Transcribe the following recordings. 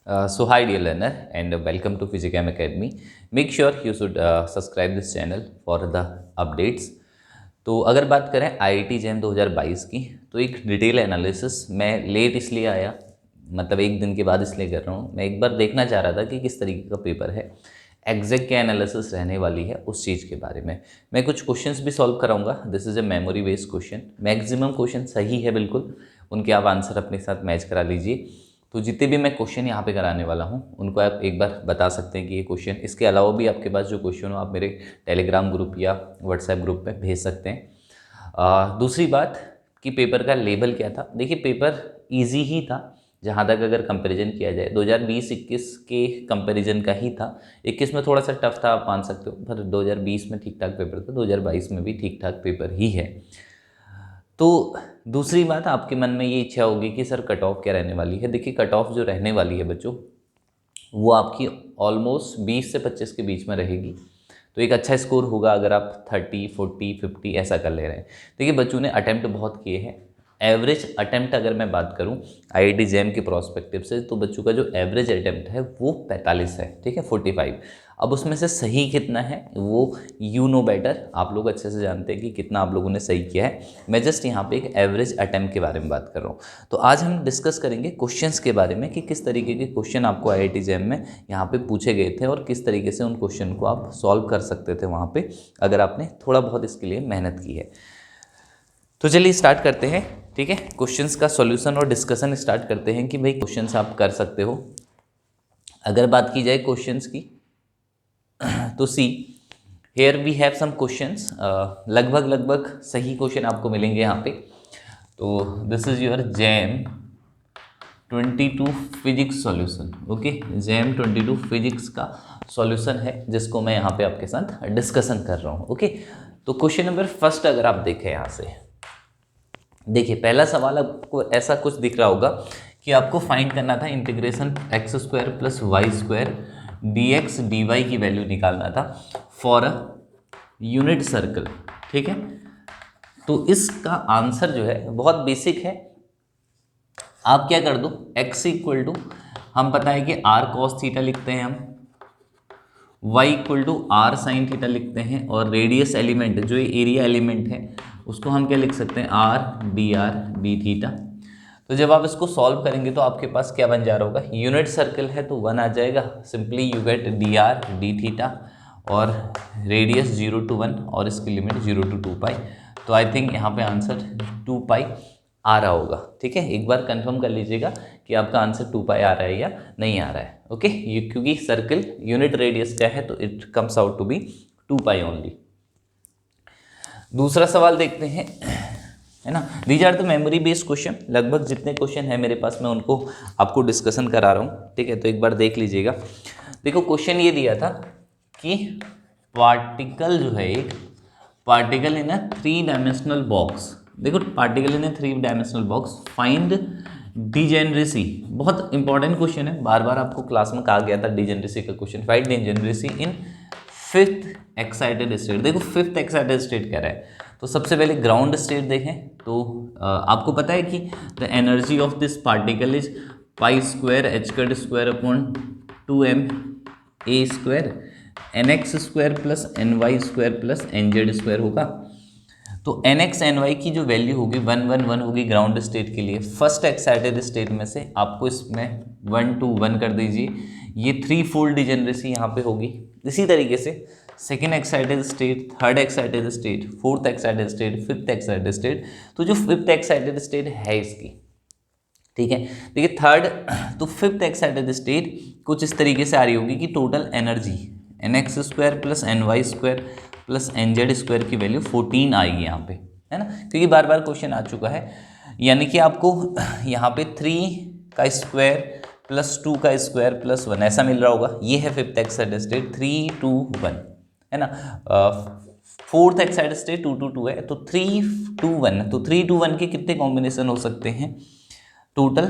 So hi dear learner and welcome to Physicam Academy. Make sure you should subscribe this channel for the updates. तो अगर बात करें IIT jam 2022 की, तो एक डिटेल एनालिसिस मैं लेट इसलिए आया, मतलब एक दिन के बाद इसलिए कर रहा हूँ। मैं एक बार देखना चाह रहा था कि किस तरीके का पेपर है, एग्जैक्ट क्या एनालिसिस रहने वाली है उस चीज़ के बारे में। मैं कुछ क्वेश्चंस भी सॉल्व कराऊंगा। This is a memory based question, maximum question सही है बिल्कुल, उनके आप आंसर अपने साथ मैच करा लीजिए। तो जितने भी मैं क्वेश्चन यहाँ पे कराने वाला हूँ उनको आप एक बार बता सकते हैं कि ये क्वेश्चन, इसके अलावा भी आपके पास जो क्वेश्चन हो आप मेरे टेलीग्राम ग्रुप या व्हाट्सएप ग्रुप में भेज सकते हैं। दूसरी बात कि पेपर का लेवल क्या था। देखिए पेपर इजी ही था जहाँ तक अगर कंपैरिजन किया जाए 2020-21 के कंपैरिजन का ही था। 21 में थोड़ा सा टफ था आप मान सकते हो, पर 2020 में ठीक ठाक पेपर था, 2022 में भी ठीक ठाक पेपर ही है। तो दूसरी बात, आपके मन में ये इच्छा होगी कि सर कट ऑफ क्या रहने वाली है। देखिए कट ऑफ जो रहने वाली है बच्चों, वो आपकी ऑलमोस्ट 20 से 25 के बीच में रहेगी। तो एक अच्छा स्कोर होगा अगर आप 30, 40, 50 ऐसा कर ले रहे हैं। देखिए बच्चों ने अटैम्प्ट बहुत किए हैं। एवरेज अटैम्प्ट अगर मैं बात करूं IIT जैम के प्रोस्पेक्टिव से, तो बच्चों का जो एवरेज अटैम्प्ट है वो 45 है, ठीक है, 45। अब उसमें से सही कितना है वो यू नो बेटर, आप लोग अच्छे से जानते हैं कि कितना आप लोगों ने सही किया है। मैं जस्ट यहाँ पे एक एवरेज अटैम्प्ट के बारे में बात कर रहा हूँ। तो आज हम डिस्कस करेंगे क्वेश्चंस के बारे में कि किस तरीके के क्वेश्चन आपको IIT जैम में यहाँ पे पूछे गए थे और किस तरीके से उन क्वेश्चन को आप सॉल्व कर सकते थे वहाँ पे, अगर आपने थोड़ा बहुत इसके लिए मेहनत की है। तो चलिए स्टार्ट करते हैं, ठीक है। क्वेश्चंस का सॉल्यूशन और डिस्कशन स्टार्ट करते हैं कि भाई क्वेश्चंस आप कर सकते हो। अगर बात की जाए क्वेश्चंस की, तो see here we have some questions, लगभग सही क्वेश्चन आपको मिलेंगे यहाँ पे। तो this is your JAM 22 physics solution, okay. JAM 22 physics का सॉल्यूशन है जिसको मैं यहाँ पे आपके साथ डिस्कशन कर रहा हूँ, ओके। तो क्वेश्चन नंबर फर्स्ट अगर आप देखें यहाँ से, देखिए पहला सवाल आपको ऐसा कुछ दिख रहा होगा कि आपको फाइंड करना था integration x² plus Y square dx dy की वैल्यू निकालना था फॉर अ यूनिट सर्कल, ठीक है। तो इसका आंसर जो है बहुत बेसिक है। आप क्या कर दो, x इक्वल टू, हम पता है कि r cos थीटा लिखते हैं हम, y equal to R sine theta लिखते हैं, और रेडियस एलिमेंट जो ये एरिया एलिमेंट है उसको हम क्या लिख सकते हैं, आर डी थीटा। तो जब आप इसको सॉल्व करेंगे तो आपके पास क्या बन जा रहा होगा, यूनिट सर्कल है तो 1 आ जाएगा, simply you get D theta, और रेडियस 0 to 1 और इसकी लिमिट 0 to 2 पाई। तो आई थिंक यहाँ पे आंसर 2 पाई आ रहा होगा, ठीक है। एक बार कंफर्म कर लीजिएगा कि आपका आंसर 2 पाई आ रहा है या नहीं आ रहा है, ओके। क्योंकि सर्कल यूनिट रेडियस क्या है तो it comes out to be 2 pi only. दूसरा सवाल देखते हैं, है ना। These are the memory based question, लगभग जितने क्वेश्चन है मेरे पास मैं उनको आपको डिस्कशन करा रहा हूँ, ठीक है। तो एक बार देख लीजिएगा। देखो क्वेश्चन ये दिया था कि पार्टिकल जो है, एक particle in a 3 dimensional box, देखो particle in a 3 dimensional box, find degeneracy. बहुत इंपॉर्टेंट क्वेश्चन है, बार बार आपको क्लास में कहा गया था डिजेनरेसी का क्वेश्चन, फाइंड डिजेनरेसी इन 5th एक्साइटेड स्टेट। देखो 5th एक्साइटेड स्टेट कह रहा है, तो सबसे पहले ग्राउंड स्टेट देखें तो आपको पता है कि the energy of this particle is pi square H cut square upon 2m A square N X square plus N Y square plus N Z square होगा। तो एन एक्स एन वाई की जो वैल्यू होगी 111 होगी ground state के लिए। First excited state में से आपको इसमें 1 to 1 कर दीजिए, ये 3 फोल्ड डिजेनरेसी यहाँ पे होगी। इसी तरीके से second excited state, third excited state, fourth excited state, fifth excited state. तो जो फिफ्थ एक्साइटेड स्टेट है इसकी, ठीक है, देखिए थर्ड, तो फिफ्थ एक्साइटेड स्टेट कुछ इस तरीके से आ रही होगी कि total energy N X square plus N Y square plus N Z square की वैल्यू 14 आएगी यहाँ पे, है ना, क्योंकि बार बार क्वेश्चन आ चुका है। यानी कि आपको यहाँ पे 3 का स्क्वायर प्लस 2 का स्क्वायर प्लस 1 ऐसा मिल रहा होगा। ये है फिफ्थ एक्साइटेड स्टेट 3 2 1, है ना। फोर्थ एक्साइटेड स्टेट 2 2 2 है, तो 3 2 1, तो 3 2 1 के कितने कॉम्बिनेशन हो सकते हैं, टोटल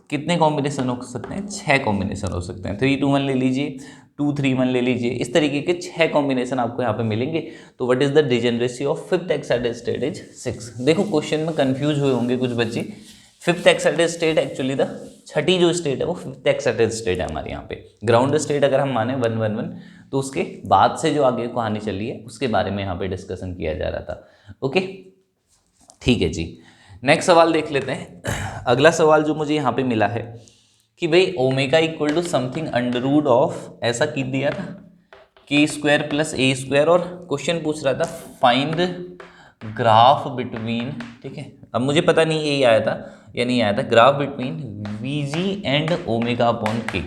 कितने कॉम्बिनेशन हो सकते हैं, 6 कॉम्बिनेशन हो सकते हैं। 3 2 1 ले लीजिए, 2 3 1 ले लीजिए, इस तरीके के 6 कॉम्बिनेशन आपको यहाँ पे मिलेंगे। तो what is the degeneracy of fifth excited state is 6। देखो क्वेश्चन में कंफ्यूज हुए होंगे कुछ बच्चे, fifth excited state actually the छठी जो स्टेट है वो फिफ्थ एक्साइटेड स्टेट है हमारे यहाँ पे। ग्राउंड स्टेट अगर हम माने 111 तो उसके बाद से जो आगे कहानी चली है उसके बारे में यहाँ पे डिस्कशन किया जा रहा था। ओके ठीक है जी, नेक्स्ट सवाल देख लेते हैं। अगला सवाल जो मुझे यहाँ पे मिला है कि भाई omega equal to something under root of ऐसा की दिया था K square plus A square, और क्वेश्चन पूछ रहा था फाइंड ग्राफ बिटवीन, ठीक है। अब मुझे पता नहीं यही आया था या नहीं आया था, graph between we ji and omega upon के।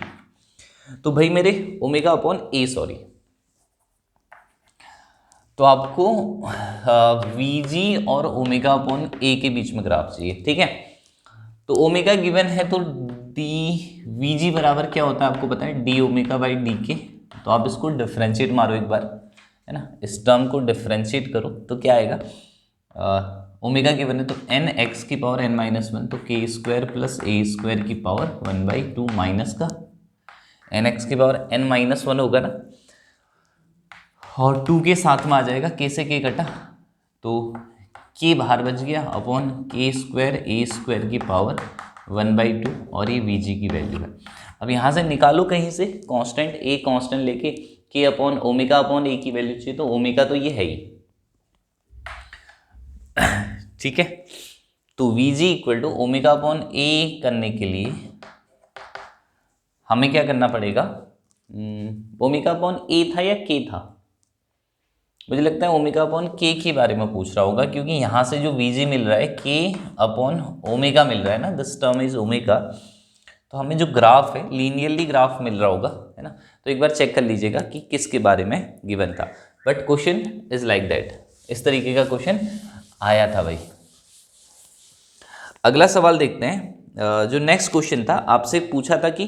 तो भाई मेरे ओमेगा अपॉन ए सॉरी, तो आपको वी जी और ओमेगा अपॉन ए के बीच में ग्राफ चाहिए, ठीक है। तो ओमेगा गिवन है तो डी वी जी बराबर क्या होता है आपको पता है, डी ओमेगा बाई डी के। तो आप इसको डिफ्रेंशिएट मारो एक बार, है ना, इस टर्म को डिफ्रेंशिएट करो तो क्या आएगा, ओमेगा गिवन है तो एन एक्स की पावर एन माइनस वन, तो के स्क्वायर प्लस ए स्क्वायर की पावर 1/2 माइनस का एन एक्स की पावर एन माइनस वन होगा ना, और 2 के साथ में आ जाएगा, के से के कटा तो के बाहर बच गया अपॉन के स्क्वायर ए स्क्वायर की पावर 1/2, और ये वी जी की वैल्यू है। अब यहाँ से निकालो कहीं से कांस्टेंट, ए कांस्टेंट लेके के अपॉन ओमेगा अपॉन ए की वैल्यू चाहिए, तो ओमेगा तो ये है ही, ठीक है। तो v g equal to omega upon a करने के लिए हमें क्या करना पड़ेगा, ओमेगा अपॉन ए था या के था, मुझे लगता है ओमेगा अपॉन के के बारे में पूछ रहा होगा, क्योंकि यहाँ से जो वी जी मिल रहा है के अपॉन ओमेगा मिल रहा है ना, दिस टर्म इज ओमेगा, तो हमें जो ग्राफ है लीनियरली ग्राफ मिल रहा होगा, है ना। तो एक बार चेक कर लीजिएगा कि किसके बारे में गिवन था, but question is like that, इस तरीके का क्वेश्चन आया था भाई। अगला सवाल देखते हैं। जो नेक्स्ट क्वेश्चन था आपसे पूछा था कि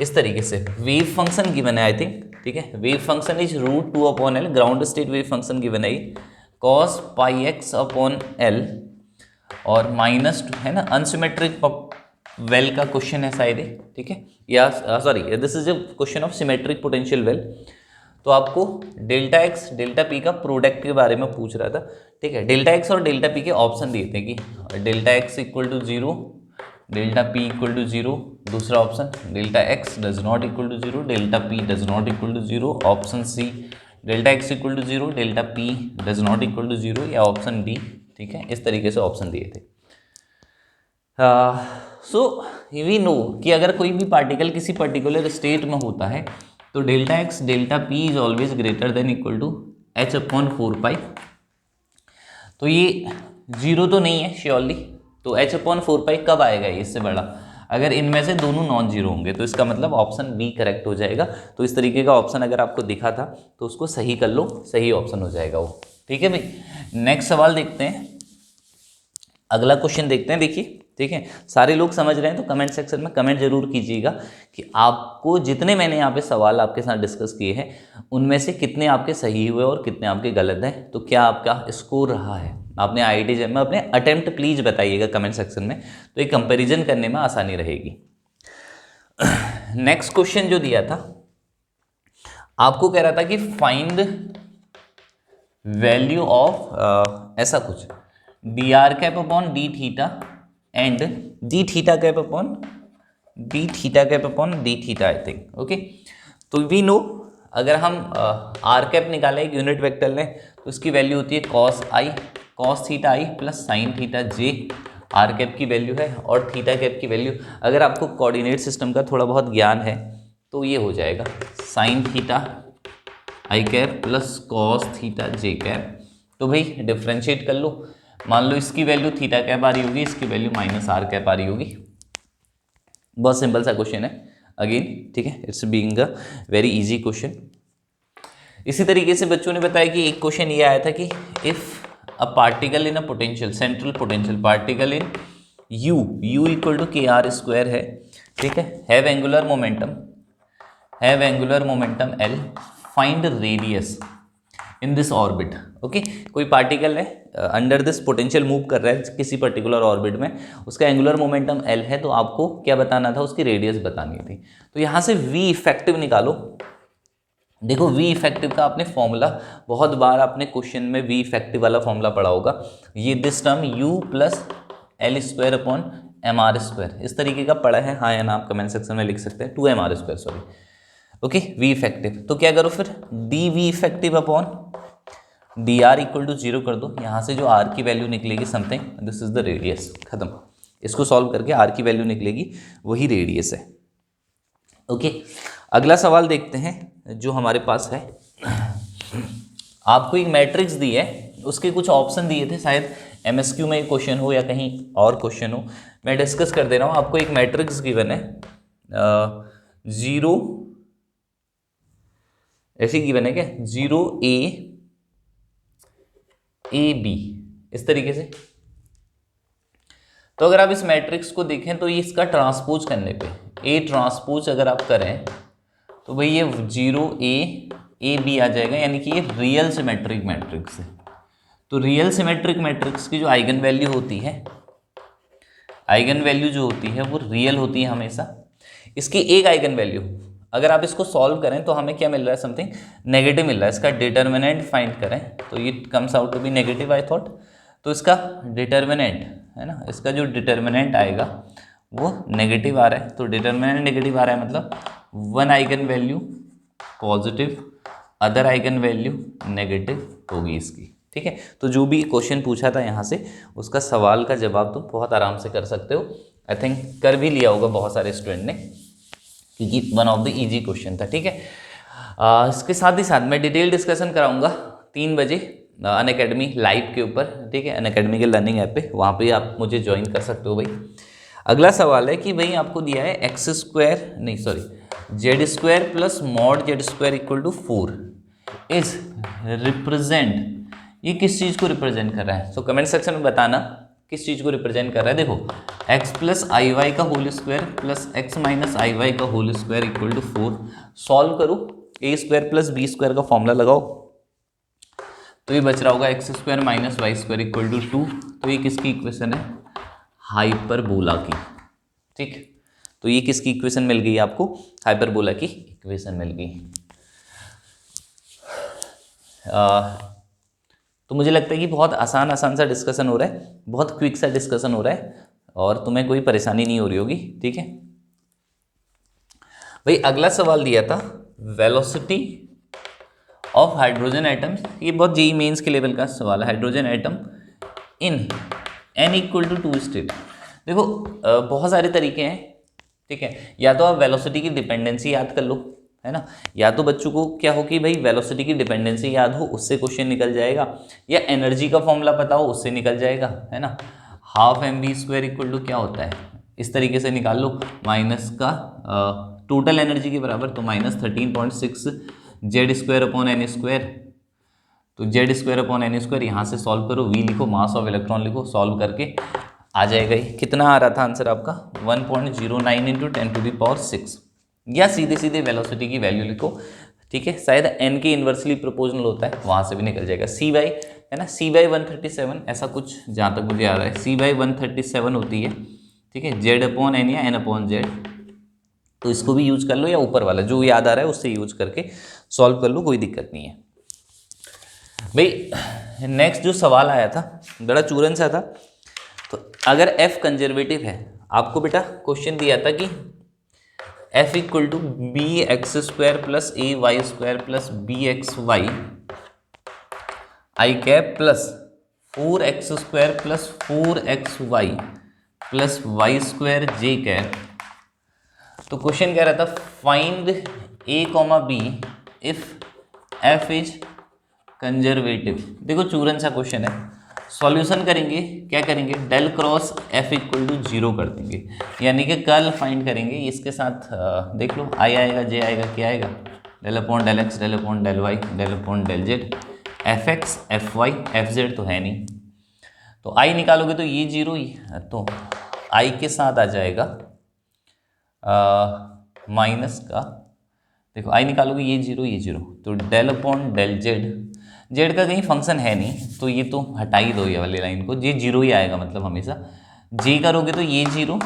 इस तरीके से वेव फंक्शन गिवन है आई थिंक, ठीक है। Wave function is √2 upon L, ground state wave function given है cos पाई एक्स अपॉन एल और -2, है ना, अनसिमेट्रिक वेल का क्वेश्चन है शायद, ठीक है, या sorry this is a question of symmetric potential well. तो आपको डेल्टा एक्स डेल्टा पी का प्रोडक्ट के बारे में पूछ रहा था, ठीक है। डेल्टा एक्स और डेल्टा पी के ऑप्शन दिए थे कि delta X equal to 0, delta P equal to 0, दूसरा option delta X does not equal to 0, delta P does not equal to 0, option C delta X equal to 0, delta P does not equal to 0, या option D, ठीक है। इस तरीके से option दिए थे। So we know कि अगर कोई भी पार्टिकल किसी पर्टिकुलर स्टेट में होता है तो delta X delta P is always greater than equal to H upon 4 pi. तो ये 0 तो नहीं है श्योरली, तो एच अपॉन 4 पाई कब आएगा इससे बड़ा, अगर इनमें से दोनों नॉन जीरो होंगे, तो इसका मतलब ऑप्शन बी करेक्ट हो जाएगा। तो इस तरीके का ऑप्शन अगर आपको दिखा था तो उसको सही कर लो, सही ऑप्शन हो जाएगा वो, ठीक है भाई। नेक्स्ट सवाल देखते हैं, अगला क्वेश्चन देखते हैं, देखिए, ठीक है। सारे लोग समझ रहे हैं तो कमेंट सेक्शन में कमेंट जरूर कीजिएगा कि आपको जितने मैंने यहाँ पे सवाल आपके साथ डिस्कस किए हैं उनमें से कितने आपके सही हुए और कितने आपके गलत हैं, तो क्या आपका स्कोर रहा है आपने IIT JEM में अपने अटेम्प्ट प्लीज बताइएगा कमेंट सेक्शन में, तो एक कंपैरिजन करने में आसानी रहेगी। नेक्स्ट क्वेश्चन जो दिया था आपको कह रहा था कि फाइंड वैल्यू ऑफ ऐसा कुछ dr cap upon d theta and d theta cap upon d theta cap upon d theta I think, okay. तो वी नो अगर हम r कैप निकालें एक यूनिट वेक्टर लें तो उसकी वैल्यू होती है cos theta i plus sine theta j, r cap की वैल्यू है, और थीटा कैप की वैल्यू अगर आपको कोऑर्डिनेट सिस्टम का थोड़ा बहुत ज्ञान है तो ये हो जाएगा sine theta i cap plus cos theta j cap. तो भाई डिफ्रेंशिएट कर लो, मान लो इसकी वैल्यू थीटा कैप आ रही होगी, इसकी वैल्यू -r कैप आ रही होगी। बहुत सिंपल सा क्वेश्चन है अगेन, ठीक है, it's being a very easy question. इसी तरीके से बच्चों ने बताया कि एक क्वेश्चन ये आया था कि if a particle in a potential central potential particle in u equal to kr square है, ठीक है, have angular momentum l, find radius in this orbit, okay. कोई पार्टिकल है अंडर दिस पोटेंशियल मूव कर रहा है किसी पर्टिकुलर ऑर्बिट में, उसका एंगुलर मोमेंटम l है, तो आपको क्या बताना था, उसकी रेडियस बतानी थी। तो यहाँ से v इफेक्टिव निकालो। देखो v इफेक्टिव का आपने फॉर्मूला बहुत बार आपने क्वेश्चन में v इफेक्टिव वाला फॉर्मूला पढ़ा होगा, ये this term u plus L square upon 2mr², इस तरीके का पढ़ा है हाँ या ना, आप कमेंट सेक्शन में लिख सकते हैं, 2mr², sorry. Okay, we effective, तो क्या करो फिर, D V effective upon D R equal to 0 कर दो। यहाँ से जो आर की वैल्यू निकलेगी something, this is the radius, खत्म। इसको सॉल्व करके आर की वैल्यू निकलेगी, वही रेडियस है। ओके, अगला सवाल देखते हैं जो हमारे पास है। आपको एक मैट्रिक्स दी है, उसके कुछ ऑप्शन दिए थे, शायद एमएसक्यू में क्वेश्चन हो या कहीं और क्वेश्चन हो, मैं डिस्कस कर दे रहा हूँ। आपको एक मैट्रिक्स गिवन है, 0 ऐसे गिवन है क्या, 0 A B, इस तरीके से। तो अगर आप इस मैट्रिक्स को देखें तो ये इसका ट्रांसपोज करने पे, ए ट्रांसपोज अगर आप करें तो भाई ये 0 A B आ जाएगा, यानी कि ये रियल सिमेट्रिक मैट्रिक्स है। तो रियल सिमेट्रिक मैट्रिक्स की जो आइगन वैल्यू होती है, आइगन वैल्यू जो होती है वो रियल होती है हमेशा। इसकी एक आइगन वैल्यू, अगर आप इसको सॉल्व करें तो हमें क्या मिल रहा है, समथिंग नेगेटिव मिल रहा है। इसका डिटर्मिनेंट फाइंड करें तो ये comes out to be negative, I thought. तो इसका डिटर्मिनेंट है ना, इसका जो डिटर्मिनेंट आएगा वो नेगेटिव आ रहा है। तो डिटर्मिनेंट नेगेटिव आ रहा है मतलब one eigen value positive, other eigen value negative होगी इसकी, ठीक है। तो जो भी क्वेश्चन पूछा था यहाँ से, उसका सवाल का जवाब तुम बहुत आराम से कर सकते हो। आई थिंक कर भी लिया होगा बहुत सारे स्टूडेंट ने, क्योंकि one of the easy question था, ठीक है। इसके साथ ही साथ मैं डिटेल डिस्कशन कराऊंगा 3 बजे अनअकैडमी लाइव के ऊपर, ठीक है, अनअकैडमी के लर्निंग ऐप पे, वहाँ पे आप मुझे ज्वाइन कर सकते हो भाई। अगला सवाल है कि भाई आपको दिया है z² plus mod z² equal to 4 is represent, ये किस चीज़ को रिप्रेजेंट कर रहा है। तो कमेंट सेक्शन में बताना किस चीज़ को रिप्रेजेंट कर रहा है। देखो, x प्लस आई वाई का whole square plus x minus i y का whole square equal to 4। Solve करो, a² प्लस b² का फॉर्मूला लगाओ, तो ये बच रहा होगा x² minus y² equal to 2। तो ये किसकी इक्वेशन है, हाइपरबोला की, ठीक। तो ये किसकी इक्वेशन मिल गई आपको, हाइपरबोला की इक्वेशन मिल गई। तो मुझे लगता है कि बहुत आसान सा डिस्कशन हो रहा है, बहुत क्विक सा डिस्कशन हो रहा है और तुम्हें कोई परेशानी नहीं हो रही होगी, ठीक है भाई। अगला सवाल दिया था वेलोसिटी ऑफ हाइड्रोजन एटम्स, ये बहुत जेईई मेंस के लेवल का सवाल है। Hydrogen atom in n equal to 2 state. देखो बहुत सारे तरीके हैं, ठीक है। या तो आप वेलोसिटी की डिपेंडेंसी याद कर लो, है ना, या तो बच्चों को क्या हो कि भाई वेलोसिटी की डिपेंडेंसी याद हो, उससे क्वेश्चन निकल जाएगा, या एनर्जी का फॉर्मूला पता हो, उससे निकल जाएगा, है ना। हाफ mv² इक्वल टू क्या होता है, इस तरीके से निकाल लो, माइनस का टोटल एनर्जी के बराबर, तो -13.6 z² अपॉन n²। तो z² अपॉन n², यहाँ से सॉल्व करो, v लिखो, मास ऑफ इलेक्ट्रॉन लिखो, सॉल्व करके आ जाएगा। ये कितना आ रहा था आंसर आपका, 1.09 इंटू 10⁶, या सीधे सीधे वेलोसिटी की वैल्यू लिखो, ठीक है। शायद n के इन्वर्सली प्रोपोर्शनल होता है, वहाँ से भी निकल जाएगा। cy है ना, cy137 ऐसा कुछ जहाँ तक मुझे आ रहा है, cy137 होती है, ठीक है, z अपॉन n या n अपॉन z। तो इसको भी यूज कर लो, या ऊपर वाला जो याद आ रहा है उससे यूज करके सॉल्व कर लो, कोई दिक्कत नहीं है भाई। नेक्स्ट जो सवाल आया था बड़ा चूरन सा था। तो अगर f कंजर्वेटिव है, आपको बेटा क्वेश्चन दिया था कि f equal to bx² plus ay² plus bxy i cap plus 4x² plus 4xy plus y² j cap. तो क्वेश्चन कह रहा था find a comma b if f is conservative. देखो चूरन सा क्वेश्चन है, सॉल्यूशन करेंगे, क्या करेंगे, del cross f equal to 0 कर देंगे, यानी कि कर्ल फाइंड करेंगे। इसके साथ देख लो, i आएगा, j आएगा, क्या आएगा, del upon del x, del upon del y, del upon del z, fx fy fz तो है नहीं, तो i निकालोगे तो ये 0 ही, तो i के साथ आ जाएगा माइनस का, देखो i निकालोगे ये 0 ये 0, तो डेल अपॉन डेल जेड का कहीं फंक्शन है नहीं, तो ये तो हटा ही दो ये वाली लाइन को, ये 0 ही आएगा मतलब हमेशा। जे करोगे तो ये 0,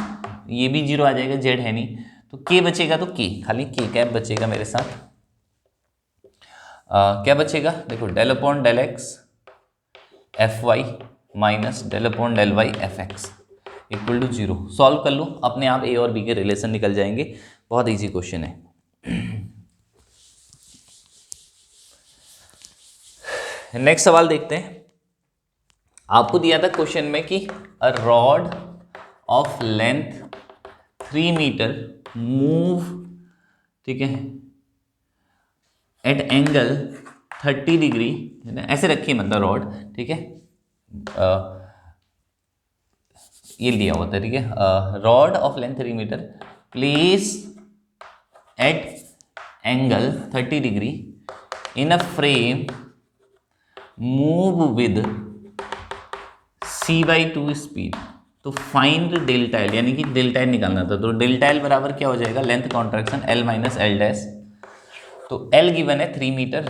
ये भी 0 आ जाएगा, जेड है नहीं, तो के बचेगा, तो के खाली के कैप बचेगा मेरे साथ। क्या बचेगा, देखो del upon del x f y minus del upon del y f x, equal to 0। Solve कर लो, अपने आप ए और बी के रिलेशन निकल जाएंगे। बहुत ईजी क्वेश्चन है। नेक्स्ट सवाल देखते हैं। आपको दिया था क्वेश्चन में कि a rod of length 3 metre move, ठीक है, एट एंगल 30 डिग्री, ऐसे रखिए मतलब रॉड, ठीक है, ये लिया हुआ था, ठीक है। Rod of length 3 metre place at angle 30 degree in a frame move with c/2 speed. तो फाइंड डेल्टा एल, यानी कि डेल्टा एल निकालना था। तो डेल्टा एल बराबर क्या हो जाएगा, length contraction L minus L dash. तो एल गिवन है 3 मीटर,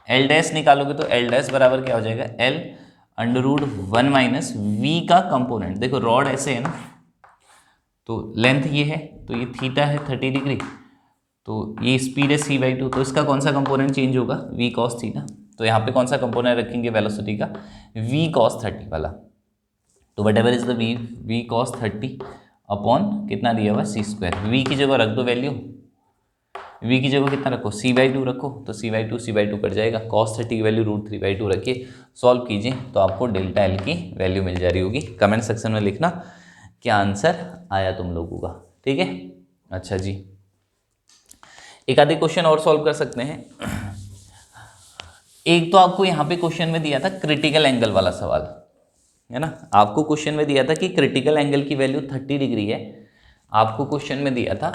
एल डैश निकालोगे तो एल डैश बराबर क्या हो जाएगा, एल √1 माइनस वी का कंपोनेंट। देखो रॉड ऐसे है ना, तो लेंथ ये है, तो ये थीटा है 30 डिग्री, तो ये स्पीड है c/2, तो इसका कौन सा कंपोनेंट चेंज होगा, v cos थीटा। तो यहाँ पे कौन सा कंपोनेंट रखेंगे वेलोसिटी का, v cos 30 वाला। तो what ever is the v cos 30 upon कितना दिया हुआ c²। v की जगह रख दो वैल्यू, v की जगह कितना रखो, c/2 रखो, तो c/2 कट जाएगा। cos 30 की वैल्यू √3/2 रखिए, सॉल्व कीजिए तो आपको डेल्टा एल की वैल्यू मिल जा रही होगी। कमेंट सेक्शन में लिखना क्या आंसर आया तुम लोगों का, ठीक है। अच्छा जी, एक आधे क्वेश्चन और सॉल्व कर सकते हैं। एक तो आपको यहाँ पे क्वेश्चन में दिया था क्रिटिकल एंगल वाला सवाल, है ना। आपको क्वेश्चन में दिया था कि क्रिटिकल एंगल की वैल्यू 30 डिग्री है। आपको क्वेश्चन में दिया था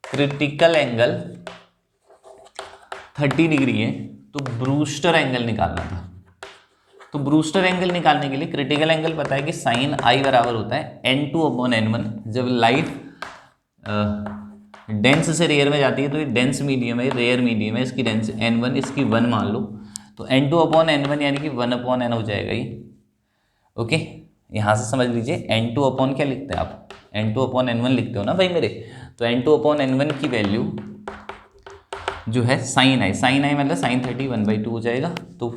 क्रिटिकल एंगल 30 डिग्री है, तो ब्रूस्टर एंगल निकालना था। तो ब्रूस्टर एंगल निकालने के लिए क्रिटिकल एंगल पता है कि साइन आई बराबर होता है n2/n1। जब लाइट डेंस से रेयर में जाती है तो ये डेंस मीडियम है, रेयर मीडियम है, इसकी डेंस n1, इसकी 1 मान लो, तो n2/n1 यानी कि 1/n हो जाएगा ये। ओके, यहाँ से समझ लीजिए n2 क्या लिखते हैं आप, n2/n1 लिखते हो ना भाई मेरे। तो n2/n1 की वैल्यू जो है साइन आई मतलब साइन 30 1/2 हो जाएगा। तो